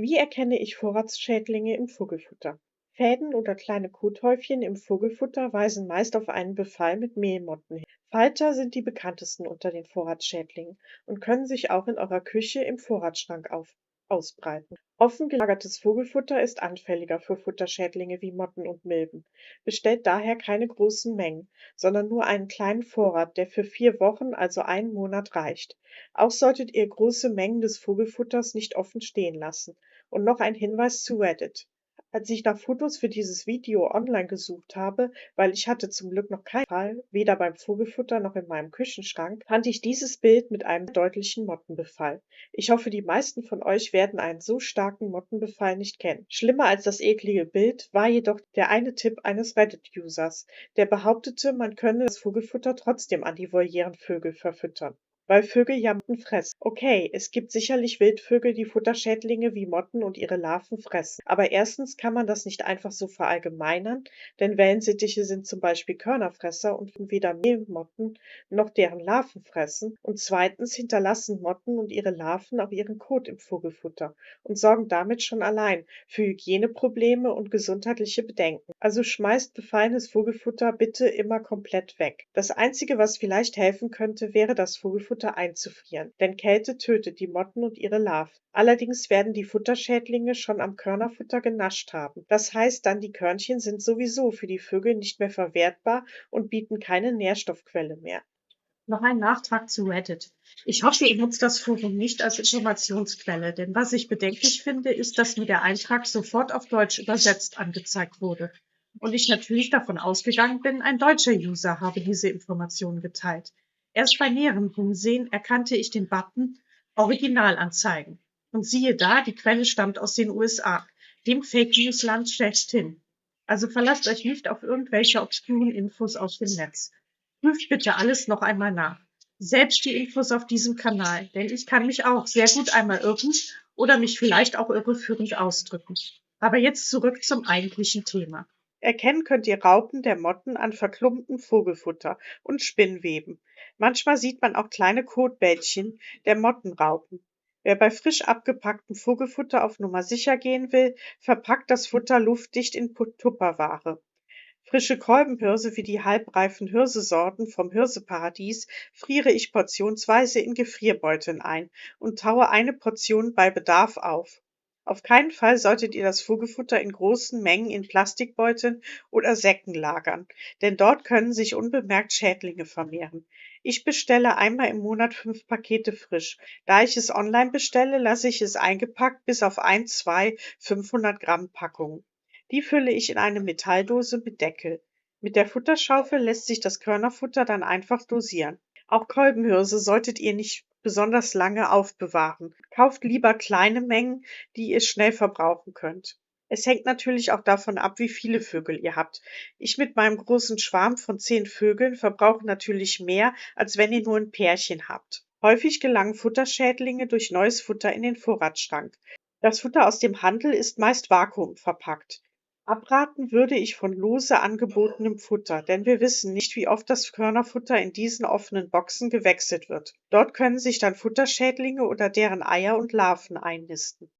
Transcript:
Wie erkenne ich Vorratsschädlinge im Vogelfutter? Fäden oder kleine Kothäufchen im Vogelfutter weisen meist auf einen Befall mit Mehlmotten hin. Falter sind die bekanntesten unter den Vorratsschädlingen und können sich auch in eurer Küche im Vorratsschrank ausbreiten. Offen gelagertes Vogelfutter ist anfälliger für Futterschädlinge wie Motten und Milben. Bestellt daher keine großen Mengen, sondern nur einen kleinen Vorrat, der für 4 Wochen, also einen Monat, reicht. Auch solltet ihr große Mengen des Vogelfutters nicht offen stehen lassen. Und noch ein Hinweis zu Reddit. Als ich nach Fotos für dieses Video online gesucht habe, weil ich hatte zum Glück noch keinen Fall, weder beim Vogelfutter noch in meinem Küchenschrank, fand ich dieses Bild mit einem deutlichen Mottenbefall. Ich hoffe, die meisten von euch werden einen so starken Mottenbefall nicht kennen. Schlimmer als das eklige Bild war jedoch der eine Tipp eines Reddit-Users, der behauptete, man könne das Vogelfutter trotzdem an die Voliere-Vögel verfüttern, weil Vögel ja Motten fressen. Okay, es gibt sicherlich Wildvögel, die Futterschädlinge wie Motten und ihre Larven fressen. Aber erstens kann man das nicht einfach so verallgemeinern, denn Wellensittiche sind zum Beispiel Körnerfresser und weder Mehlmotten noch deren Larven fressen. Und zweitens hinterlassen Motten und ihre Larven auch ihren Kot im Vogelfutter und sorgen damit schon allein für Hygieneprobleme und gesundheitliche Bedenken. Also schmeißt befallenes Vogelfutter bitte immer komplett weg. Das Einzige, was vielleicht helfen könnte, wäre das Vogelfutter einzufrieren, denn Kälte tötet die Motten und ihre Larven. Allerdings werden die Futterschädlinge schon am Körnerfutter genascht haben. Das heißt dann, die Körnchen sind sowieso für die Vögel nicht mehr verwertbar und bieten keine Nährstoffquelle mehr. Noch ein Nachtrag zu Reddit. Ich hoffe, ihr nutzt das Forum nicht als Informationsquelle, denn was ich bedenklich finde, ist, dass mir der Eintrag sofort auf Deutsch übersetzt angezeigt wurde. Und ich natürlich davon ausgegangen bin, ein deutscher User habe diese Informationen geteilt. Erst bei näherem Hinsehen erkannte ich den Button Original anzeigen. Und siehe da, die Quelle stammt aus den USA, dem Fake News Land schlechthin. Also verlasst euch nicht auf irgendwelche obskuren Infos aus dem Netz. Prüft bitte alles noch einmal nach. Selbst die Infos auf diesem Kanal, denn ich kann mich auch sehr gut einmal irren oder mich vielleicht auch irreführend ausdrücken. Aber jetzt zurück zum eigentlichen Thema. Erkennen könnt ihr Raupen der Motten an verklumptem Vogelfutter und Spinnweben. Manchmal sieht man auch kleine Kotbällchen der Mottenraupen. Wer bei frisch abgepacktem Vogelfutter auf Nummer sicher gehen will, verpackt das Futter luftdicht in Tupperware. Frische Kolbenhirse wie die halbreifen Hirsesorten vom Hirseparadies friere ich portionsweise in Gefrierbeuteln ein und taue eine Portion bei Bedarf auf. Auf keinen Fall solltet ihr das Vogelfutter in großen Mengen in Plastikbeuteln oder Säcken lagern, denn dort können sich unbemerkt Schädlinge vermehren. Ich bestelle einmal im Monat 5 Pakete frisch. Da ich es online bestelle, lasse ich es eingepackt bis auf 1, 2 500 Gramm Packungen. Die fülle ich in eine Metalldose mit Deckel. Mit der Futterschaufel lässt sich das Körnerfutter dann einfach dosieren. Auch Kolbenhirse solltet ihr nicht besonders lange aufbewahren. Kauft lieber kleine Mengen, die ihr schnell verbrauchen könnt. Es hängt natürlich auch davon ab, wie viele Vögel ihr habt. Ich mit meinem großen Schwarm von 10 Vögeln verbrauche natürlich mehr, als wenn ihr nur ein Pärchen habt. Häufig gelangen Futterschädlinge durch neues Futter in den Vorratsschrank. Das Futter aus dem Handel ist meist vakuumverpackt. Abraten würde ich von lose angebotenem Futter, denn wir wissen nicht, wie oft das Körnerfutter in diesen offenen Boxen gewechselt wird. Dort können sich dann Futterschädlinge oder deren Eier und Larven einnisten.